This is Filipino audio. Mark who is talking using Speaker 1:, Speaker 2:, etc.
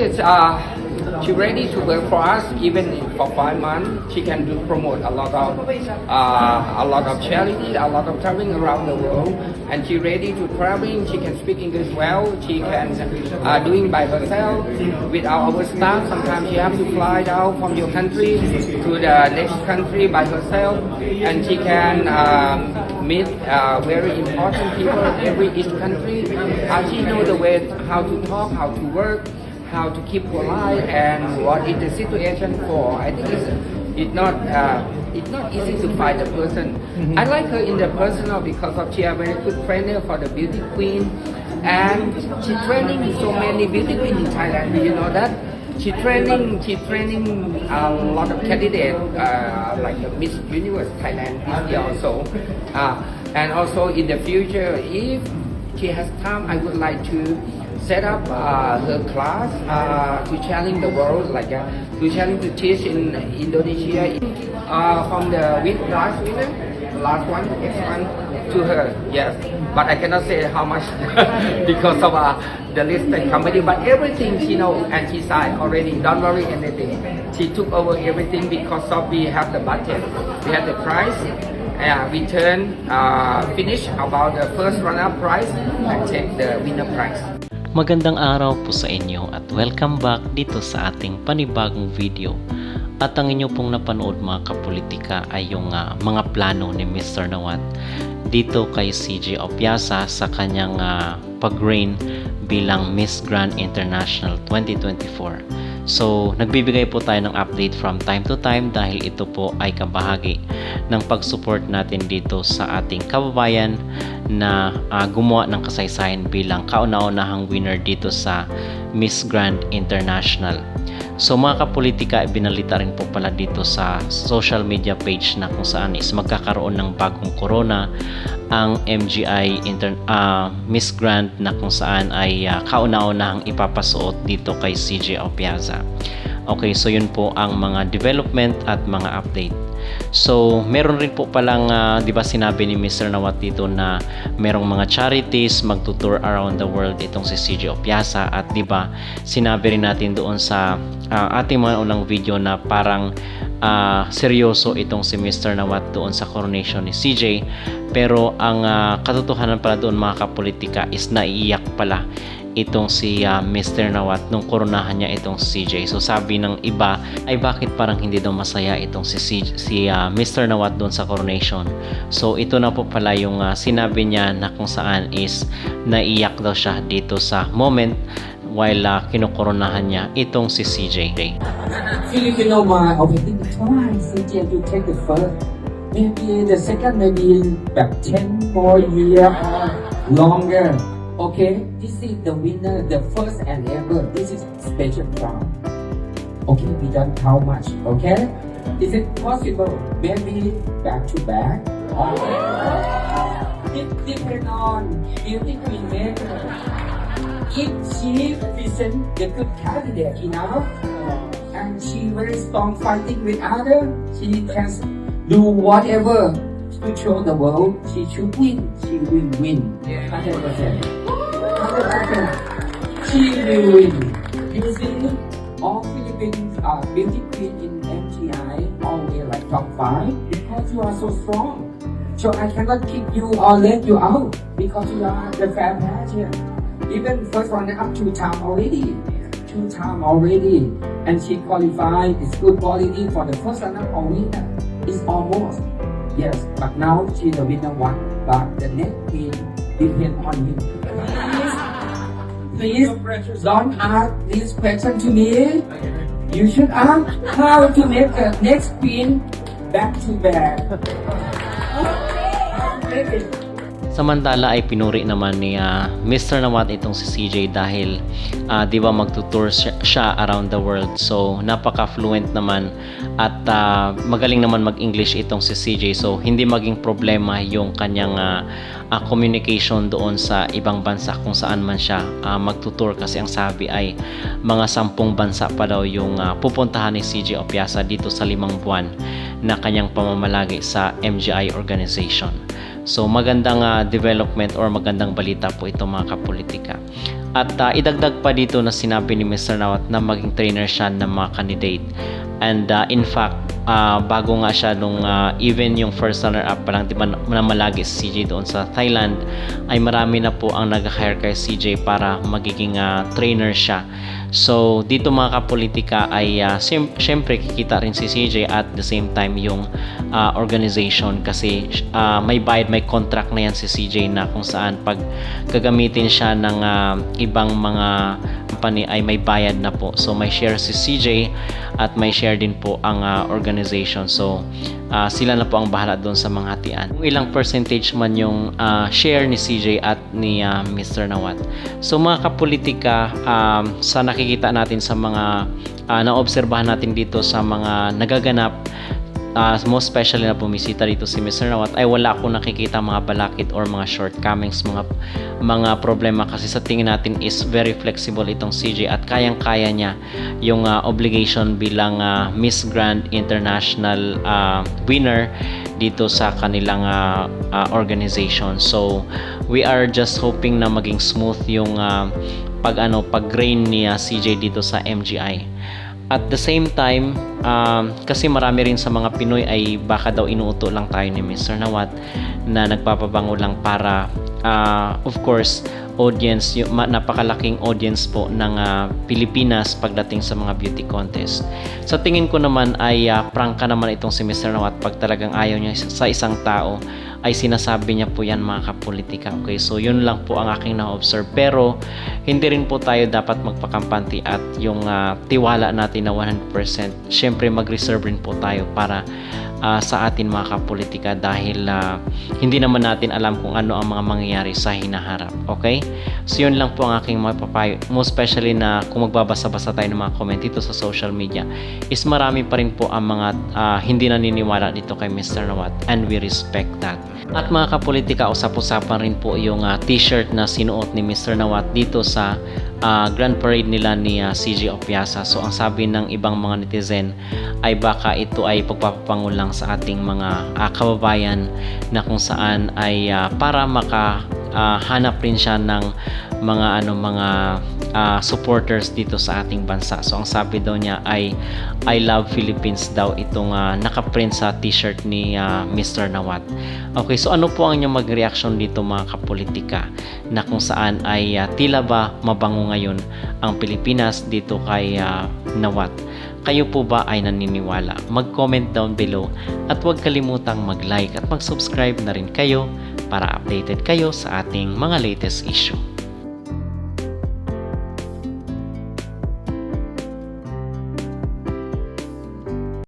Speaker 1: is she ready to work for us even for 5 months. She can do promote a lot of charity, a lot of traveling around the world, and she ready to traveling. She can speak English well. She can doing by herself without our staff. Sometimes she have to fly down from your country to the next country by herself, and she can meet very important people every each country. She know the way how to talk, how to work, how to keep polite, and what is the situation for. I think it's not easy to find a person. I like her in the personal because of she a very good trainer for the beauty queen, and she training so many beauty queen in Thailand. Do you know that? She training a lot of candidates like the Miss Universe Thailand this year also, and also in the future, if she has time, I would like to set up her class to challenge the world, like to challenge to teach in Indonesia from the last winner, last one, next one to her. Yes, but I cannot say how much because of the listed company. But everything she know and she signed already. Don't worry anything. She took over everything because of we have the budget, we have the price. We finish about the first run-up price and take the winner prize.
Speaker 2: Magandang araw po sa inyo at welcome back dito sa ating panibagong video. At ang inyo pong napanood mga kapolitika ay yung mga plano ni Mr. Nawat dito kay CJ Opiasa sa kanyang pag-reign bilang Miss Grand International 2024. So, nagbibigay po tayo ng update from time to time dahil ito po ay kabahagi ng pag-support natin dito sa ating kababayan na gumawa ng kasaysayan bilang kauna-unahang winner dito sa Miss Grand International. So mga kapolitika, binalita rin po pala dito sa social media page na kung saan is magkakaroon ng bagong corona ang MGI Miss Grand na kung saan ay kauna-unahang ipapasuot dito kay CJ Opiasa. Okay, so yun po ang mga development at mga update. So, meron rin po palang, di ba sinabi ni Mr. Nawat dito na merong mga charities magtutour around the world itong si CJ Opiasa at di ba sinabi rin natin doon sa ating mga unang video na parang seryoso itong si Mr. Nawat doon sa coronation ni CJ, pero ang katotohanan pala doon mga kapolitika is naiiyak pala itong si Mr. Nawat nung koronahan niya itong CJ. So sabi ng iba ay bakit parang hindi daw masaya itong si Mr. Nawat doon sa coronation. So ito na po pala yung sinabi niya na kung saan is naiyak daw siya dito sa moment while kinokoronahan niya itong si CJ.
Speaker 1: Filipino mga okay, twice CJ you take the first, maybe the second, maybe about 10 more year or longer. Okay, this is the winner, the first and ever. This is special crown. Okay, we don't count much. Okay, is it possible? Maybe back to back. It depends on beauty queen maker. If she present the good candidate enough, and she very strong fighting with other, she can do whatever to show the world she should win. She will win. 100%. 100%. She will win. You see, all Philippines beauty queen in MGI always like top 5 because you are so strong. So I cannot kick you or let you out because you are the fair pageant. Even first runner up 2 times already. 2 times already. And she qualified. It's good quality for the first runner or winner. It's almost. Yes, but now she's the winner one. But the next queen depends on you. Please don't ask this question to me. You should ask how to make the next queen back to back.
Speaker 2: Samantala ay pinuri naman ni Mr. Nawat itong si CJ dahil di ba magtutour siya around the world. So napaka-fluent naman at magaling naman mag-English itong si CJ. So hindi maging problema yung kanyang communication doon sa ibang bansa kung saan man siya magtutour, kasi ang sabi ay mga 10 bansa pa daw yung pupuntahan ni CJ Opiasa dito sa 5 buwan na kanyang pamamalagi sa MGI organization. So magandang development or magandang balita po ito mga kapolitika. At idagdag pa dito na sinabi ni Mr. Nawat na maging trainer siya ng mga candidate. And in fact, bago nga siya nung even yung first runner-up pa lang, di ba na malagi si CJ doon sa Thailand, ay marami na po ang nag-hire kay CJ para magiging trainer siya. So dito mga kapolitika ay syempre kikita rin si CJ at the same time yung organization kasi may bayad, may contract na yan si CJ na kung saan pag gagamitin siya ng ibang mga company ay may bayad na po. So may share si CJ at may share din po ang organization. So sila na po ang bahala doon sa mga hatian. Kung ilang percentage man yung share ni CJ at ni Mr. Nawat. So mga kapolitika, sa nakikita natin sa mga naobserbahan natin dito sa mga nagaganap, most especially na bumisita dito si Mr. Nawat, ay wala akong nakikita mga balakid or mga shortcomings, mga problema kasi sa tingin natin is very flexible itong CJ at kayang-kaya niya yung obligation bilang Miss Grand International winner dito sa kanilang organization. So we are just hoping na maging smooth yung pag-reign ni CJ dito sa MGI. At the same time, kasi marami rin sa mga Pinoy ay baka daw inuuto lang tayo ni Mr. Nawat na nagpapabango lang para of course audience, yung napakalaking audience po ng Pilipinas pagdating sa mga beauty contest. Sa tingin ko naman ay prangka naman itong si Mr. Nawat pag talagang ayaw niya sa isang tao ay sinasabi niya po yan mga kapolitika. Okay, so yun lang po ang aking na-observe. Pero hindi rin po tayo dapat magpakampante at yung tiwala natin na 100%. Syempre mag-reserve rin po tayo para sa atin mga kapolitika dahil hindi naman natin alam kung ano ang mga mangyayari sa hinaharap. Okay? So yun lang po ang aking mapapayo. Most especially na kung magbabasa-basa tayo ng mga comment dito sa social media is marami pa rin po ang mga hindi naniniwala dito kay Mr. Nawat and we respect that. At mga kapolitika, usap-usapan rin po yung t-shirt na sinuot ni Mr. Nawat dito sa Grand Parade nila ni CJ Opiasa. So ang sabi ng ibang mga netizen ay baka ito ay pagpapapango lang sa ating mga kababayan na kung saan ay para makahanap rin siya ng mga supporters dito sa ating bansa. So ang sabi daw niya ay I love Philippines daw itong nakaprint sa t-shirt ni Mr. Nawat. Okay, so ano po ang inyong mag-reaction dito mga kapolitika na kung saan ay tila ba mabango ngayon ang Pilipinas dito kay Nawat? Kayo po ba ay naniniwala? Mag-comment down below at huwag kalimutang mag-like at mag-subscribe na rin kayo para updated kayo sa ating mga latest issue.